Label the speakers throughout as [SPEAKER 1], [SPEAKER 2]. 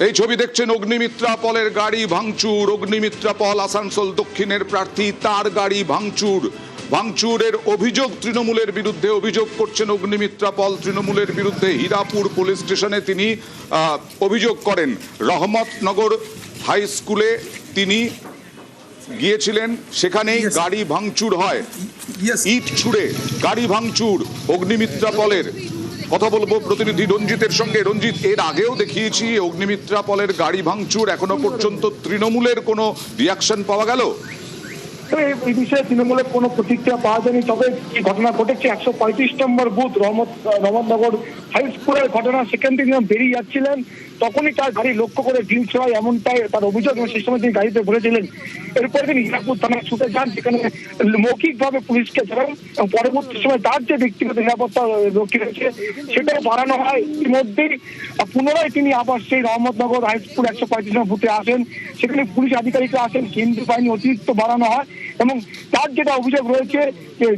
[SPEAKER 1] এই ছবি দেখছেন অগ্নিমিত্রা পলের গাড়ি ভাঙচুর। অগ্নিমিত্রা পল আসানসোল দক্ষিণের প্রার্থী, তার গাড়ি ভাঙচুরের অভিযোগ তৃণমূলের বিরুদ্ধে। অভিযোগ করছেন অগ্নিমিত্রা পল তৃণমূলের বিরুদ্ধে। হীরাপুর পুলিশ স্টেশনে তিনি অভিযোগ করেন। রহমতনগর হাই স্কুলে তিনি গিয়েছিলেন, সেখানেই গাড়ি ভাঙচুর হয়। ইট ছুড়ে গাড়ি ভাঙচুর অগ্নিমিত্রা পলের। কথা বলবো প্রতিনিধি রঞ্জিতের সঙ্গে। রঞ্জিত, এর আগেও দেখিয়েছি অগ্নিমিত্রা পলের গাড়ি ভাঙচুর, এখনো পর্যন্ত তৃণমূলের কোনো রিয়াকশন পাওয়া গেল?
[SPEAKER 2] এই বিষয়ে তৃণমূলের কোনো প্রতিক্রিয়া পাওয়া যায়নি। তবে কি ঘটনা ঘটেছে 135 নম্বর বুথ রহমতনগর হাই স্কুলের ঘটনা। সেখান থেকে বেরিয়ে যাচ্ছিলেন, তখনই তার গাড়ি লক্ষ্য করে ঢিল ছোড়ায়, এমনটাই তার অভিযোগ। এবং সেই সময় তিনি গাড়িতে ভরেছিলেন। এরপরে তিনি হীরাপুর থানায় ছুটে যান, সেখানে মৌখিকভাবে পুলিশকে জানান এবং পরবর্তী সময় তার যে ব্যক্তিগত নিরাপত্তা রক্ষী রয়েছে সেটাও বাড়ানো হয়। ইতিমধ্যেই পুনরায় তিনি আবার সেই রহমতনগর হাই স্কুল 135 নম্বর বুথে আসেন। সেখানে পুলিশ আধিকারিকরা আসেন, কেন্দ্রীয় বাহিনী অতিরিক্ত বাড়ানো হয় এবং তার যেটা অভিযোগ রয়েছে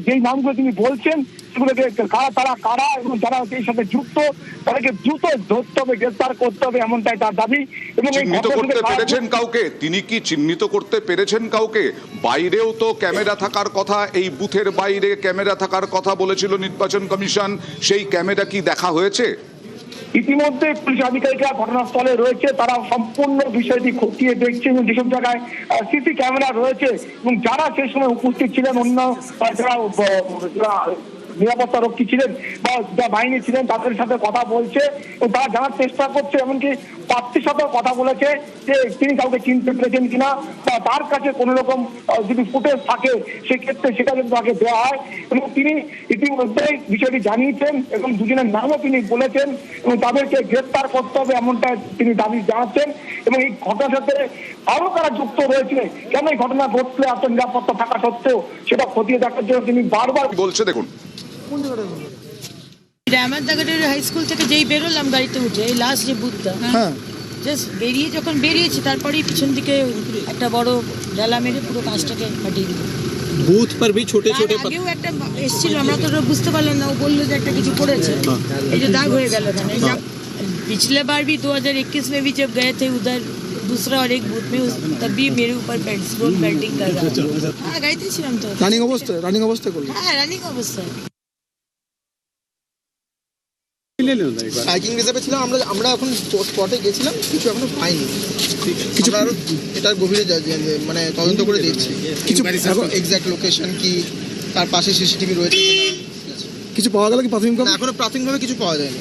[SPEAKER 2] যেই নামগুলো তিনি বলছেন সেগুলোকে কারা এবং যারা এর সাথে যুক্ত তাদেরকে দ্রুত ধরতে হবে, গ্রেফতার করতে হবে, এমনটাই তার দাবি। এবং
[SPEAKER 1] চিহ্নিত করতে পেরেছেন কাউকে? তিনি কি চিহ্নিত করতে পেরেছেন কাউকে? বাইরেও তো ক্যামেরা থাকার কথা, এই বুথের বাইরে ক্যামেরা থাকার কথা বলেছিল নির্বাচন কমিশন, সেই ক্যামেরা কি দেখা হয়েছে?
[SPEAKER 2] ইতিমধ্যে পুলিশ আধিকারিকরা ঘটনাস্থলে রয়েছে, তারা সম্পূর্ণ বিষয়টি খতিয়ে দেখছেন এবং যেসব জায়গায় সিসি ক্যামেরা রয়েছে এবং যারা সেই সময় উপস্থিত ছিলেন, অন্য যারা নিরাপত্তা রক্ষী ছিলেন বা যা বাহিনী ছিলেন তাদের সাথে কথা বলছে এবং তারা জানার চেষ্টা করছে। এমনকি প্রার্থীর সাথেও কথা বলেছে যে তিনি কাউকে চিনতে পেরেছেন কিনা বা তার কাছে কোনো রকম যদি ফুটেজ থাকে সেক্ষেত্রে সেটা যদি তাকে দেওয়া হয়। এবং তিনি ইতিমধ্যেই বিষয়টি জানিয়েছেন এবং দুজনের নামও তিনি বলেছেন এবং তাদেরকে গ্রেফতার করতে হবে, এমনটা তিনি দাবি জানাচ্ছেন। এবং এই ঘটনার সাথে আরো কারা যুক্ত রয়েছে, কেন এই ঘটনা ঘটলে এত নিরাপত্তা থাকা সত্ত্বেও সেটা খতিয়ে দেখার জন্য তিনি বারবার
[SPEAKER 1] বলছে। দেখুন,
[SPEAKER 3] রহমতনগরের হাই স্কুল থেকে যেই বেরোলাম গাড়িতে উঠে, এই লাস্ট যে বুথটা, জাস্ট যখন বেরিয়েছি তারপরেই পিছন দিকে একটা বড় ডালা মেরে পুরো কাঁচটাকে ফাটিয়ে দিল।
[SPEAKER 4] বুথ पर भी छोटे छोटे
[SPEAKER 3] আগেও একটা এসেছিল, আমরা তো বুঝতে পারলাম না, ও বললো যে একটা কিছু করেছে, এই যে দাগ হয়ে গেল এখানে। पिछले बार भी 2021 में भी जब गए थे उधर दूसरा और एक बूथ में, तब भी मेरे ऊपर पेट्रोल बेल्टिंग कर रहा था। हाँ, गाड़ीতে ছিলাম তো।
[SPEAKER 4] রানিং অবস্থা করলো।
[SPEAKER 3] হ্যাঁ, রানিং অবস্থায়।
[SPEAKER 4] সাইকিং হিসেবে ছিলাম আমরা এখন স্পটে গেছিলাম, কিছু এখনো পাইনি। কিছু আরো এটার গভীরে মানে তদন্ত করে দেখছি কিছু এক্সাক্ট লোকেশন কি, তার পাশে সিসিটিভি রয়েছে, কিছু পাওয়া গেল কি প্রাথমিকভাবে? এখনো প্রাথমিকভাবে কিছু পাওয়া যায়নি।